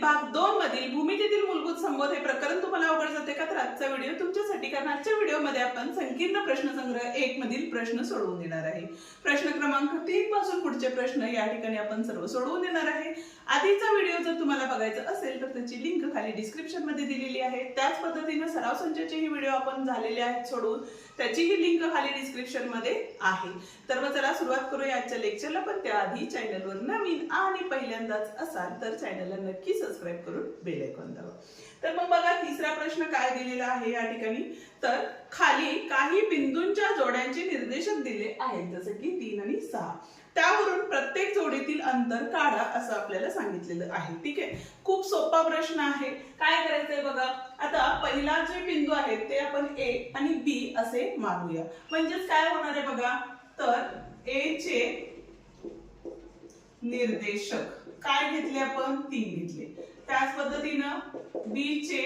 भाग 2 मधील भूमितीतील मूलभूत संबोध हे प्रकरण तुम्हाला अवघड जाते का? तर आजचा व्हिडिओ तुमच्यासाठी, कारण आजच्या व्हिडिओमध्ये आपण संकीर्ण प्रश्नसंग्रह 1 मधील प्रश्न सोडवून देणार आहे। प्रश्न क्रमांक 3 पासून पुढचे प्रश्न या ठिकाणी आपण सर्व सोडवून देणार आहे। आधीचा व्हिडिओ जर तुम्हाला बघायचा असेल तर त्याची लिंक खाली डिस्क्रिप्शन मध्ये दिलेली आहे। त्याच पद्धतीने सराव संचाचे व्हिडिओ आपण झालेले आहेत सोडवून, त्याचीही लिंक खाली डिस्क्रिप्शन मध्ये आहे। तर मग चला सुरुवात करूया आजच्या लेक्चरला। पण त्याआधी चॅनलवर नवीन आणि पहिल्यांदाच असाल तर चॅनलला नक्की सबस्क्राइब करून बेल आयकॉन दाबा। तर मग बघा तिसरा प्रश्न काय दिलेला आहे या ठिकाणी, तर खाली काही बिंदूंच्या जोड्यांचे निर्देशक दिले आहेत, जसे की 3 आणि 6। त्यावरून प्रत्येक जोडीतील अंतर काढा असं आपल्याला सांगितलेलं आहे। ठीक आहे, खूप सोपा प्रश्न आहे। काय करायचंय बघा, आता पहिला जे बिंदू आहेत ते आपण ए आणि बी असे मानूया। म्हणजेच काय होणार आहे बघा, तर ए चे निर्देशक काय घेतले आपण, 3 घेतले। त्याच पद्धतीनं बी चे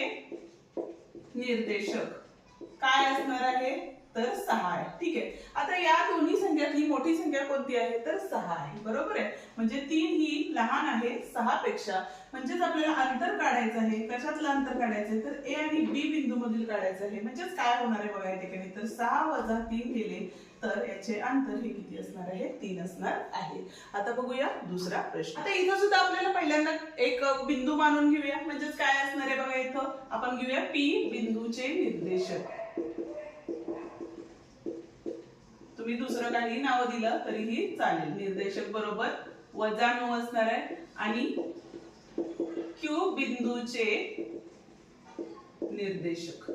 निर्देशक काय असणार आहे, तर 6 आहे। ठीक आहे, आता या दोन्ही संख्यातली मोठी संख्या कोणती आहे, तर 6 आहे। बरोबर आहे, म्हणजे 3 ही लहान आहे 6 पेक्षा। म्हणजेच आपल्याला अंतर काढायचं आहे। कशातलं अंतर काढायचं आहे, तर ए आणि बी बिंदू मधील काढायचं आहे। म्हणजेच काय होणार आहे बघा या ठिकाणी, तर 6 - 3 केले तर याचे अंतर हे किती असणार आहे, 3 असणार आहे। आता बघूया दुसरा प्रश्न। आता इथं सुद्धा आपल्याला पहिल्यांदा एक बिंदू मानून घेऊया। म्हणजेच काय असणार आहे बघा, इथं आपण घेऊया पी बिंदूचे निर्देशक। तुम्ही दुसरं काही नाव दिलं तरीही चालेल। निर्देशक बरोबर -9 असणार आहे आणि क्यू बिंदूचे निर्देशक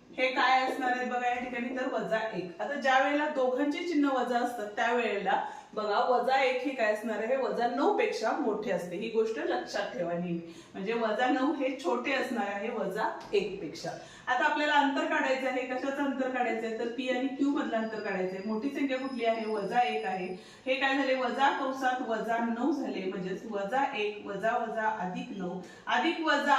हे काय असणार आहे बघा या ठिकाणी, तर -1। आता ज्या वेळेला दोघांचे चिन्ह वजा असतात त्यावेळेला बघा -1 हे काय असणार आहे, -9 पेक्षा मोठे असते। ही गोष्ट लक्षात ठेवा नेहमी। म्हणजे -9 हे छोटे असणार आहे -1 पेक्षा। आता आपल्याला अंतर काढायचं आहे। कशाचं अंतर काढायचं आहे, तर पी आणि क्यू मधलं अंतर काढायचं आहे। मोठी संख्या कुठली आहे, -1 आहे। हे काय झाले, वजा कंसात -9 झाले। म्हणजेच -1 -9 अधिक वजा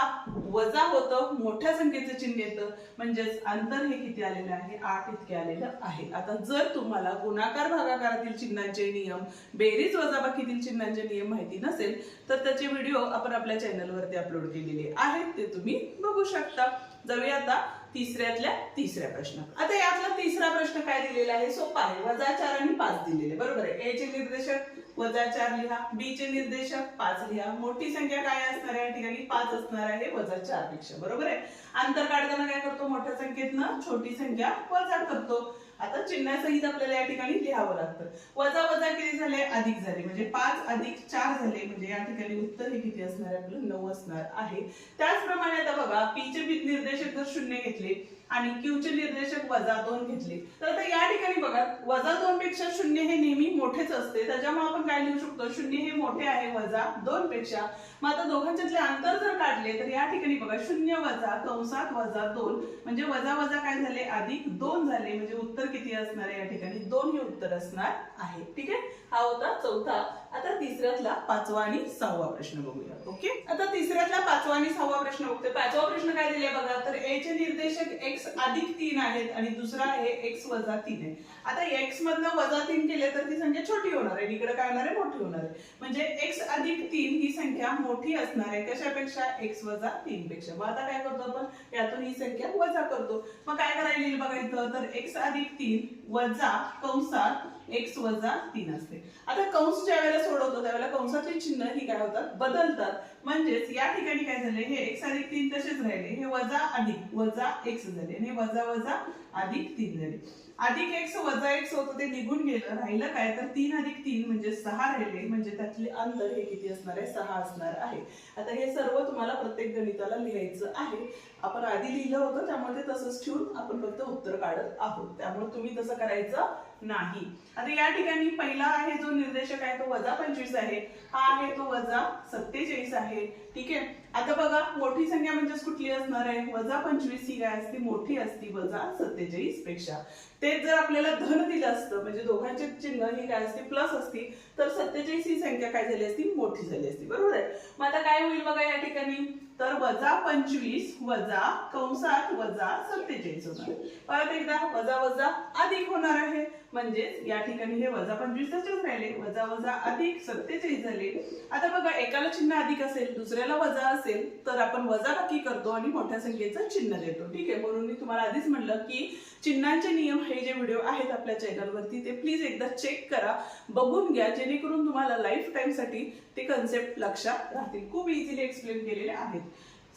वजा होतं, मोठ्या संख्येचं चिन्ह येतं। म्हणजेच अंतर हे किती आलेलं आहे, 8 इतके आलेलं आहे। आता जर तुम्हाला गुणाकार भागाकारातील चिन्हांचे नियम, बेरीज वजाबाकीतील चिन्हांचे नियम माहिती नसेल तर त्याचे व्हिडिओ आपण आपल्या चॅनलवरती अपलोड केलेले आहेत, ते तुम्ही बघू शकता। जाऊया आता तिसऱ्यातल्या तिसऱ्या प्रश्नात। आता यातला तिसरा प्रश्न काय दिलेला आहे, सोपा आहे। -4 आणि 5 दिलेले, बरोबर आहे। ए चे निर्देशक -4 लिहा, बी चे निर्देशक 5 लिहा। मोठी संख्या काय असणार आहे या ठिकाणी, 5 असणार आहे -4 पेक्षा। बरोबर आहे। अंतर काढताना काय करतो, मोठ्या संख्येतनं छोटी संख्या वजा करतो। आता चिन्हासहित आपल्याला या ठिकाणी लिहावं लागतं। वजा वजा किती झाले, अधिक झाले। म्हणजे 5 + 4 झाले। म्हणजे या ठिकाणी उत्तर हे किती असणार आहे, आपलं 9 असणार आहे। त्याचप्रमाणे आता बघा, पी चे निर्देशक जर 0 घेतले आणि क्यू चे निर्देशक -2 घेतले, तर आता या ठिकाणी बघा -2 पेक्षा 0 हे नेहमी मोठेच असते। त्याच्यामुळे आपण काय लिहू शकतो, 0 हे मोठे आहे -2 पेक्षा। मग आता दोघांच्यातले अंतर जर काढले तर या ठिकाणी बघा 0 वजा कंसात -2 म्हणजे वजा वजा काय झाले, +2 झाले। म्हणजे उत्तर किती असणार आहे या ठिकाणी, 2 हे उत्तर असणार आहे। ठीक आहे, हा होता चौथा। आता तिसऱ्यातला 5वा आणि 6वा प्रश्न बघूया। ओके, आता तिसऱ्यातला 5वा आणि 6वा प्रश्न बघतोय। 5वा प्रश्न काय दिले बघा, तर ए चे निर्देशक x + 3 आहेत आणि दुसरा आहे x - 3 आहे। आता x मधनं -3 केले तर ती संख्या छोटी होणार आहे, इकडे काय होणार आहे, मोठी होणार आहे। म्हणजे x + 3 ही संख्या मोठी असणार आहे कशापेक्षा, x - 3 पेक्षा। मग आता काय करतो आपण, यातून ही संख्या वजा करतो। मग काय करायला येईल बघा इथं, तर x + 3 वजा कंसात x - 3 असते। आता कंस ज्या वेळेला सोडवतो त्यावेळेला कंसाचे चिन्ह ही काय होतात, बदलतात। म्हणजेच या ठिकाणी काय झाले, हे x + 3 तसेच राहिले, हे वजा अधिक वजा x झाले आणि वजा वजा अधिक 3 झाले। अधिक x वजा x होतं ते निघून गेलं, राहिलं काय, तर 3 + 3 म्हणजे 6 राहिले। म्हणजे त्यातले अंतर हे किती असणार आहे, 6 असणार आहे। आता हे सर्व तुम्हाला प्रत्येक गणिताला लिहायचं आहे। आपण आधी लिहिलं होतं त्यामुळे ते तसंच ठेवून आपण फक्त उत्तर काढत आहोत, त्यामुळे तुम्ही तसं करायचं नाही। आता या ठिकाणी पहिला आहे जो निर्देशक आहे तो -25 आहे, हा आहे तो -47 आहे। ठीक आहे, आता बघा मोठी संख्या म्हणजे कुठली असणार आहे, -25 ही काय असते, मोठी असती -47 पेक्षा। ते जर आपल्याला धन दिलं असतं, म्हणजे दोघांचे चिन्ह ही काय असते, प्लस असती, तर 47 ही संख्या काय झाली असती, मोठी झाली असती। बरोबर आहे। मग आता काय होईल बघा या ठिकाणी, तर -25 वजा कंसात -47 होणार। परत एकदा वजा वजा अधिक होणार आहे। म्हणजेच या ठिकाणी हे वजा 25 राहिले, वजा वजा अधिक 47 झाले. आता बघा एकाला चिन्ह अधिक असेल दुसऱ्याला वजा असेल तर आपण वजाबाकी करतो आणि मोठ्या संख्येचं चिन्ह देतो. ठीक आहे, म्हणून मी तुम्हाला आधीच म्हटलं की चिन्हांचे नियम हे जे व्हिडिओ आहेत आपल्या चॅनलवरती ते प्लीज एकदा चेक करा, बघून घ्या, जेणेकरून तुम्हाला लाईफ टाइम साठी ते कन्सेप्ट लक्षात राहतील. खूप इझिली एक्सप्लेन केलेले आहेत.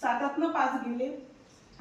7 5 गेले,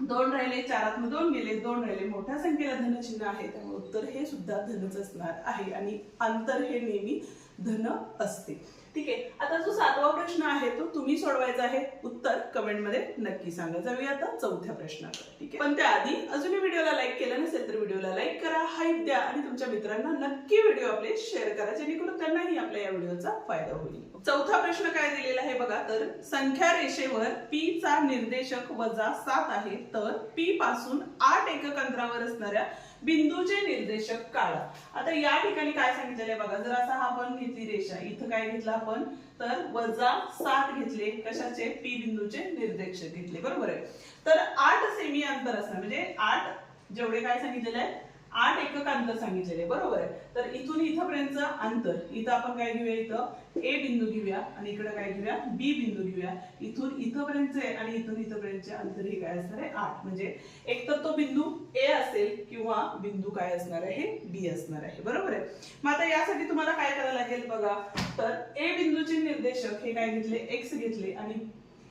2 राहिले, 4 2 गेले, 2 राहिले. मोठ्या संख्येला धनचिन्ह आहे त्यामुळे उत्तर हे सुद्धा धनच असणार आहे आणि अंतर हे नेहमी धन असते. ठीक आहे, आता जो 7वा प्रश्न आहे तो तुम्ही सोडवायचा आहे. उत्तर कमेंट मध्ये नक्की सांगा. जाऊया आता 4थ्या प्रश्नाकडे. ठीक आहे, पण त्याआधी अजूनही व्हिडिओला लाईक केलं नसेल तर व्हिडिओला लाईक करा, हाईप द्या आणि तुमच्या मित्रांना नक्की व्हिडिओ आपले शेअर करा, जेणेकरून त्यांनाही आपल्या या व्हिडिओचा फायदा होईल. 4था प्रश्न काय दिलेला आहे बघा, तर संख्या रेषेवर p चा निर्देशक -7 आहे, तर p पासून 8 एकक अंतरावर असणाऱ्या बिंदूचे निर्देशक काढा. आता या ठिकाणी काय सांगितलेलं आहे बघा, जर असा हा आपण घेतली रेषा, इथं काय घेतलं आपण तर -7 घेतले, कशाचे p बिंदूचे निर्देशक घेतले, बरोबर आहे. तर 8 सेमी अंतर असणार, म्हणजे 8 जेवढे काय सांगितलेलं आहे 8 एकक अंतर सांगितलेले, बरोबर आहे. तर इथून इथपर्यंतचं अंतर, इथं आपण काय घेऊया, इथं ए बिंदू घेऊया आणि इकडे काय घेऊया बी बिंदू घेऊया. इथून इथपर्यंतचे आणि इथून इथपर्यंतचे अंतर हे काय असणार आहे 8, म्हणजे एक तर तो बिंदू ए असेल किंवा बिंदू काय असणार आहे बी असणार आहे, बरोबर आहे. मग आता यासाठी तुम्हाला काय करायला लागेल बघा, तर ए बिंदूचे निर्देशक हे काय घेतले एक्स घेतले आणि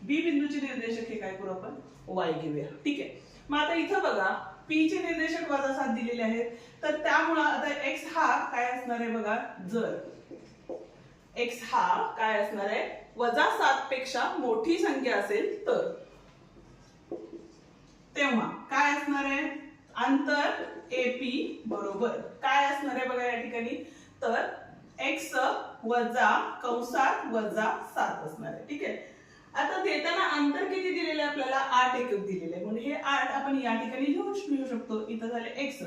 बी बिंदूचे निर्देशक हे काय करू आपण वाय घेऊया. ठीक आहे, मग आता इथं बघा p चे निर्देशक -7 दिलेले आहेत, तर त्यामुळे आता x हा काय असणार आहे बघा, जर x हा काय असणार आहे -7 पेक्षा मोठी संख्या असेल तर तेव्हा काय असणार आहे अंतर AP बरोबर काय असणार आहे बघा या ठिकाणी, तर x -7 असणार आहे. ठीक आहे, आता देताना अंतर किती दिलेलं आहे आपल्याला 8 एकक दिलेलं आहे, म्हणून हे 8 आपण या ठिकाणी लिहू शकतो. इथं झाले x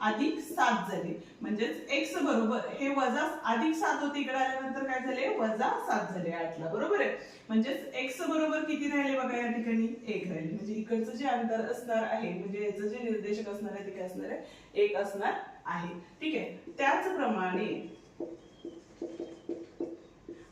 अधिक 7 झाले, म्हणजेच x बरोबर हे +7 होते, इकडे आल्यानंतर काय झाले -7 झाले 8 ला, बरोबर आहे. म्हणजेच x बरोबर किती राहिले बघा या ठिकाणी 1 राहिले, म्हणजे इकडचं जे अंतर असणार आहे म्हणजे याचं जे निर्देशक असणार आहे ते काय असणार आहे 1 असणार आहे. ठीक आहे, त्याचप्रमाणे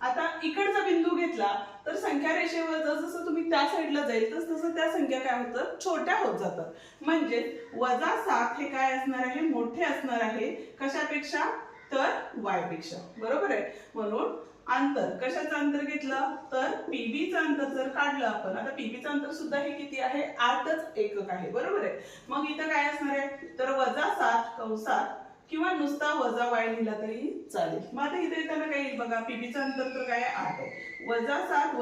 आता इकडचा बिंदू घेतला तर संख्या रेषेवर जसं तुम्ही त्या साईडला जाईल तसं त्या संख्या काय होतात छोट्या होत जातात, म्हणजे -7 हे काय असणार आहे मोठे असणार आहे कशापेक्षा तर y पेक्षा, बरोबर आहे. म्हणून अंतर, कशाचं अंतर घेतलं तर पीबीचं अंतर जर काढलं आपण, आता पीबीचं अंतर सुद्धा हे किती आहे 8च एकक आहे, बरोबर आहे. मग इथं काय असणार आहे तर -7 कंसात किंवा नुसता -y लिहिला तरी चालेल. मग आता इथे येताना काय येईल बघा, पीबीचं अंतर तर काय 8 आहे, -7 y,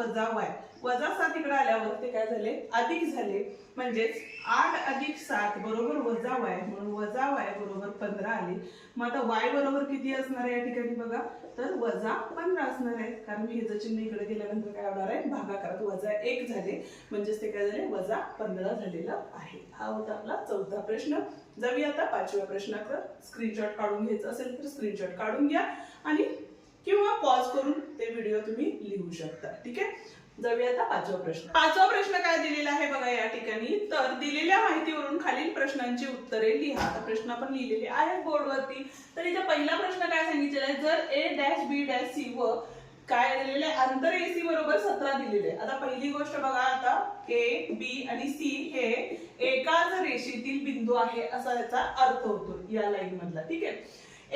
-7 इकडे आल्यावर ते काय झाले अधिक झाले, म्हणजेच 8 अधिक 7 बरोबर -y, म्हणून -y बरोबर 15 आले. मग आता y बरोबर किती असणार आहे या ठिकाणी बघा, तर -15 असणार आहे, कारण हे जर चिन्ह इकडे गेल्यानंतर काय होणार आहे भागाकारात -1 झाले, म्हणजेच ते काय झाले -15 झालेलं आहे. हा होता आपला 4था प्रश्न. जाऊया आता 5व्या प्रश्नाकडे. स्क्रीनशॉट काढून घ्यायचं असेल तर स्क्रीनशॉट काढून घ्या आणि किंवा पॉज करून ते व्हिडिओ तुम्ही लिहू शकता. ठीक आहे, जाऊया आता 5वा प्रश्न. 5वा प्रश्न काय दिलेला आहे बघा या ठिकाणी, तर दिलेल्या माहितीवरून खालील प्रश्नांची उत्तरे लिहा. आता प्रश्न आपण लिहिलेले आहेत बोर्डवरती. तर इथे पहिला प्रश्न काय सांगितलेला आहे, जर A', B', C व काय दिलेले अंतर AC बरोबर 17 दिलेले. आता पहिली गोष्ट बघा, आता A, B आणि C हे एकाच रेषेतील बिंदू आहे असा याचा अर्थ होतो या लाईन मधला. ठीक आहे,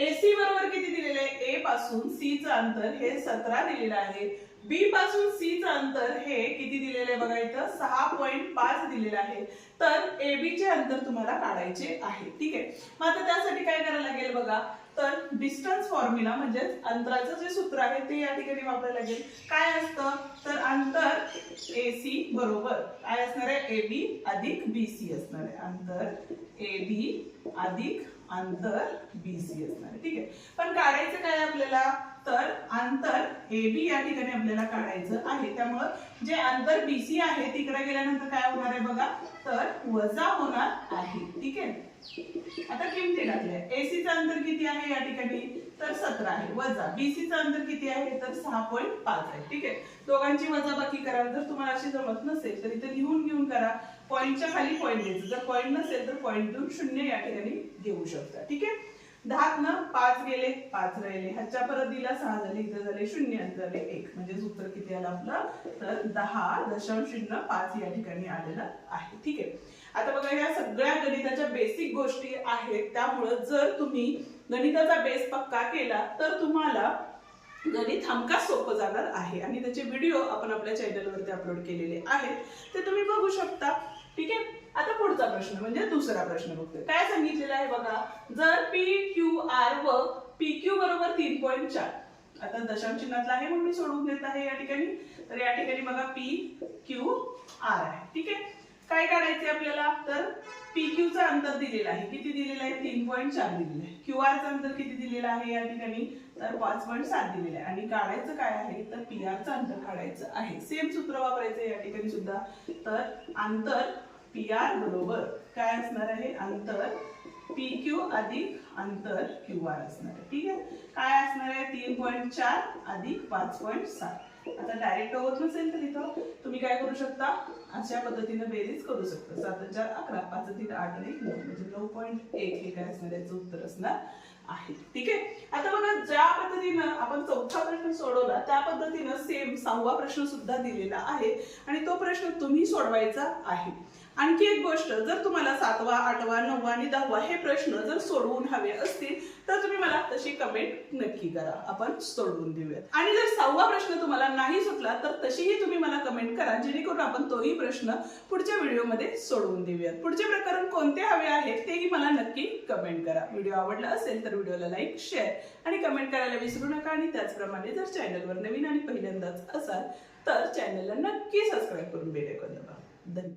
AC बरोबर किती दिलेले आहे, A पासून C चं अंतर हे 17 दिलेलं आहे, B पासून C चं अंतर हे किती दिलेलं आहे बघा इथं 6.5 दिलेलं आहे. तर AB चे अंतर तुम्हाला काढायचे आहे. ठीक आहे, मग आता त्यासाठी काय करायला लागेल बघा, तर डिस्टन्स फॉर्म्युला म्हणजे अंतराचं जे सूत्र आहे ते या ठिकाणी वापरायला लागेल. काय असतं तर अंतर AC बरोबर काय असणार आहे AB अधिक BC असणार आहे, अंतर AB अधिक अंतर BC असणार आहे. ठीक आहे, पण काढायचं काय आपल्याला, तर अंतर AB या ठिकाणी आपल्याला काढायचं आहे. त्यामुळे जे अंतर BC आहे तिकडे गेल्यानंतर काय होणार आहे बघा, तर वजा होणार आहे. ठीक आहे, आता किमती टाकल्या. AC चं अंतर किती आहे या ठिकाणी तर 17 आहे, वजा BC चं अंतर किती आहे तर 6.5 आहे. ठीक आहे, दोघांची वजाबाकी करा. जर तुम्हाला अशी जमत नसेल तर इथे लिहून घेऊन करा, पॉइंटच्या खाली पॉइंट द्यायचं, जर पॉइंट नसेल तर पॉइंट देऊन 0 या ठिकाणी घेऊ शकता. ठीक आहे, 10 5 गेले, 5 राहिले, ह्याच्या परत दिला 6 झाले, इथे झाले 0 झाले 1, म्हणजे सूत्र किती आलं आपलं, तर 10.05 या ठिकाणी आलेलं आहे. ठीक आहे. आता बघा या सगळ्या गणिताच्या बेसिक गोष्टी आहेत, त्यामुळं जर तुम्ही गणिताचा बेस पक्का केला तर तुम्हाला गणित हमखास सोपं जाणार आहे. आणि त्याचे व्हिडिओ आपण आपल्या चॅनलवरती अपलोड केलेले आहेत, ते तुम्ही बघू शकता. ठीक आहे. आता पुढचा प्रश्न म्हणजे दुसरा प्रश्न बघतोय. काय सांगितलेलं आहे बघा, जर PQR व PQ बरोबर 3.4, आता दशांश चिन्हातला आहे म्हणून मी सोडवून देत आहे या ठिकाणी. तर या ठिकाणी बघा PQR आहे. ठीक आहे. काय काढायचे आपल्याला, तर PQ चं अंतर दिलेलं आहे, किती दिलेलं आहे, 3.4 दिलेलं आहे. QR चं अंतर किती दिलेलं आहे या ठिकाणी, तर 5.7 दिलेलं आहे. आणि काढायचं काय आहे, तर PR चं अंतर काढायचं आहे. सेम सूत्र वापरायचं या ठिकाणी सुद्धा. तर अंतर PR बरोबर काय असणार आहे, अंतर PQ अधिक अंतर QR असणार आहे. ठीक आहे. काय असणार आहे, 3.4 अधिक 5.7. आता डायरेक्ट होत नसेल तर इथं तुम्ही काय करू शकता, अशा पद्धतीने बेरीज करू शकता. 7 4 11, 5 3 8 आणि 9, म्हणजे 9.1 हे काय असणार, याचं उत्तर असणार आहे. ठीक आहे. आता बघा ज्या पद्धतीनं आपण चौथा प्रश्न सोडवला त्या पद्धतीनं सेम 6वा प्रश्न सुद्धा दिलेला आहे आणि तो प्रश्न तुम्ही सोडवायचा आहे. आणखी एक गोष्ट, जर तुम्हाला 7वा 8वा 9वा आणि 10वा हे प्रश्न जर सोडवून हवे असतील तर तुम्ही मला तशी कमेंट नक्की करा, आपण सोडवून देऊयात. आणि जर 6वा प्रश्न तुम्हाला नाही सुटला तर तशीही तुम्ही मला कमेंट करा, जेणेकरून आपण तोही प्रश्न पुढच्या व्हिडिओमध्ये सोडवून देऊयात. पुढचे प्रकरण कोणते हवे आहेत तेही मला नक्की कमेंट करा. व्हिडिओ आवडला असेल तर व्हिडिओला लाईक, शेअर आणि कमेंट करायला विसरू नका. आणि त्याचप्रमाणे जर चॅनलवर नवीन आणि पहिल्यांदाच असाल तर चॅनलला नक्की सबस्क्राईब करून बेल आयकॉन दाबा. धन्यवाद.